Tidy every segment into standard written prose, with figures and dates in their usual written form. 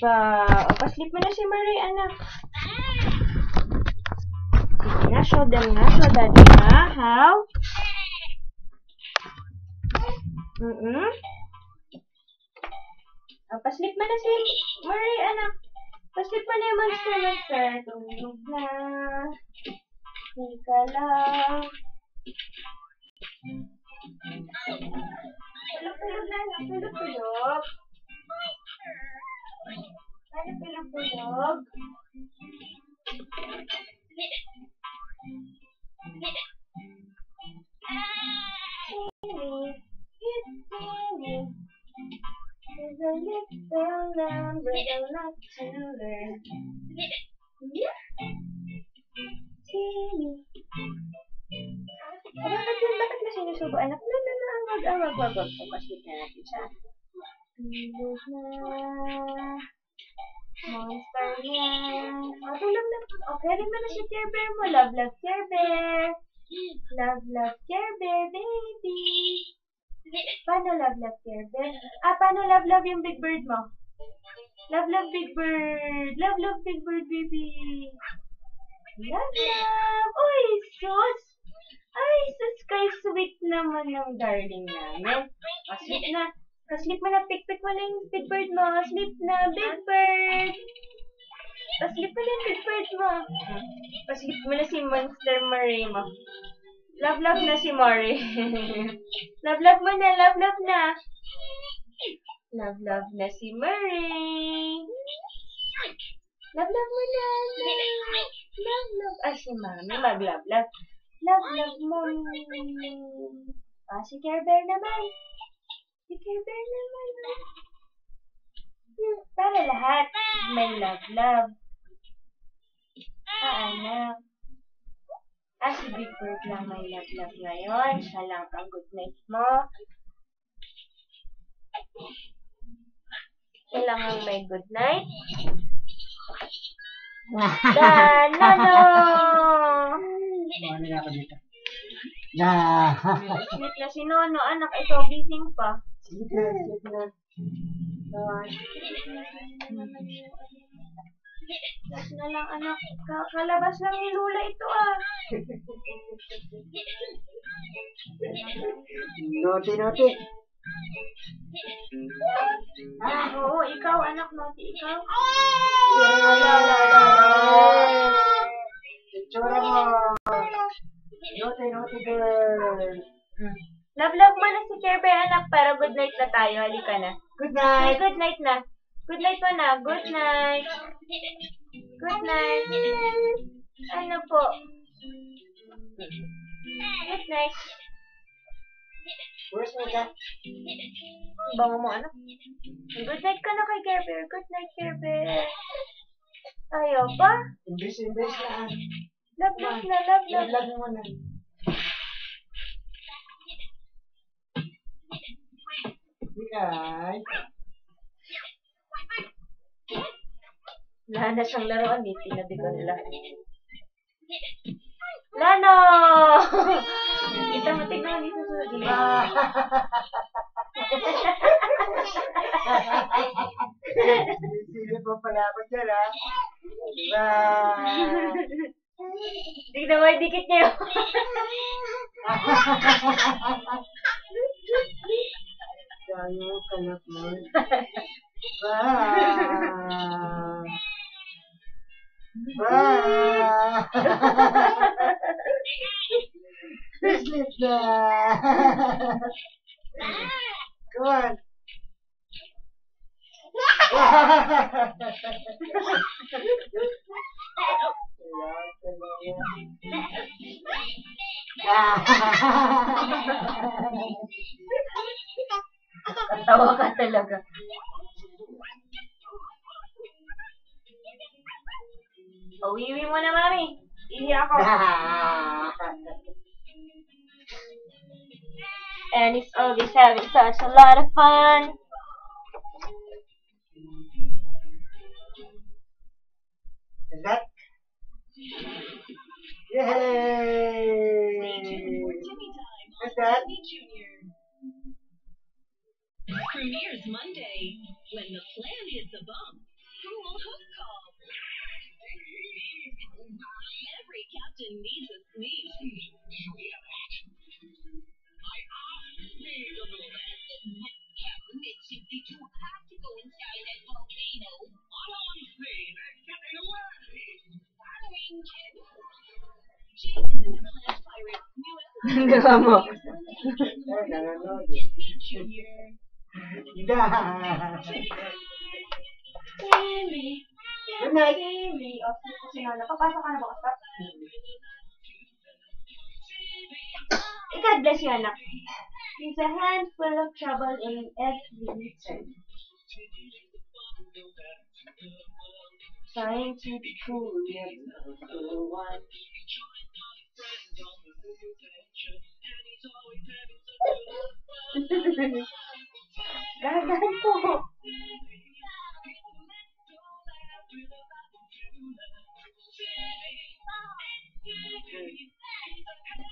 ba? O, pa-sleep mo na si Marie, anak. Sige na, show them na. Show daddy na. How? O, pa-sleep mo na si Marie, anak. Pa-sleep mo na yung monster. Tulog na. Ika lang. Tulog na, anak. Tulog. Tulog. There's a little lamb with a lot to learn. Timmy. Bakit na sinusubo, anak? Wag. Papasit na natin siya. Tulog na. Monster na. Tulog na. Okay, rin mo na si Care Bear mo. Love, Care Bear. Love, Care Bear, baby. Paano love, Care Bear? Paano love yung big bird mo? Love, big bird. Love, big bird, baby. Love. Uy, sus. Ay, sus, kay sweet naman ng darling namin. Sleep na. Sleep mo na, pick mo na yung big bird mo. Sleep na, big bird. Sleep mo na yung big bird mo. Sleep mo na si Monster Marie mo. Love na si Marie. Love mo na, love na. Love na si Marie. Love mo na. Love. Si Mami, mag-love. Love mo. Si Care Bear naman. Para lahat. May love. Anak. Si Big Bird lang may love ngayon. Siya lang ang good night mo. Kailangan may good night. Nano! Ano na ako dito? Sleep na si Nono. Anak, ikaw gising pa. Sleep na. Tapos na lang, anak. Kalabas lang ni Lula ito, Naughty. Oo, ikaw, anak, naughty, ikaw. Itsura mo. Naughty girl. Love mo na si Care Bear, anak, para good night na tayo. Halika na. Good night. Good night na. Good night mo na. Good night. Good night. Ano po? Good night. Where's my cat? Bango mo, anak. Good night ka na kay Care Bear. Good night, Care Bear. Ayaw pa? Imbis na. Love na. Love mo na. Hi. Wala na siyang laruan, tinabi ko nila. Lano! Kita mo, tignan dito sa Sino pa pala ako dyan, Tignan mo, dikit niya yun. Tayo, kalap mo. Sleep na. Come on. Katawa ka talaga. Uwiwi mo na, Mami. Ihi ako. And it's always having such a lot of fun. Is that? Yay! What's that? Premieres Monday when the plan hits a bump. Gawa mo. Ay, nanonood. Ida. Good night. O, si Nana. Papasok ka na ba, Oscar? God bless you, anak. It's a handful of trouble in every turn. Trying to be cool, yet the one. Dahan-dahan po.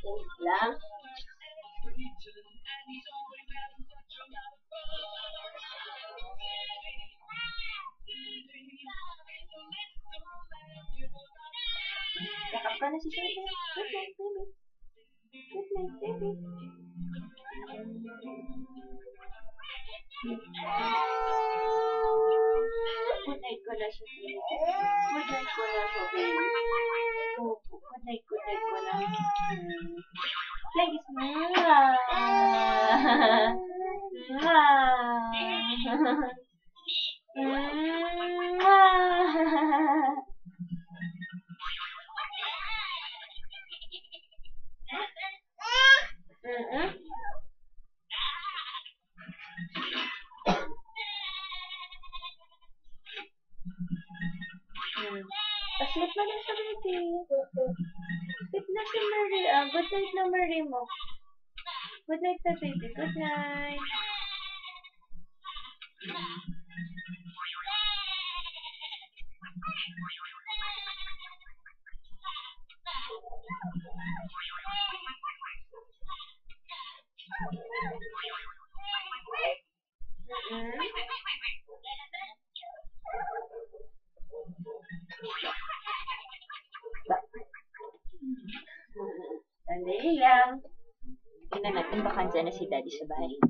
Wait lang. Yakap ka na si Shay. Good night, baby. Good night, baby. Good night ko na siya, baby. Good night ko na siya, baby. Oh, good night ko na. Please. Paslit na lang sa baby. Sleep na si Marie. Good night na Marie mo. Good night na baby. Good night. Sandali lang. Tingnan natin baka andyan na si Daddy sa bahay.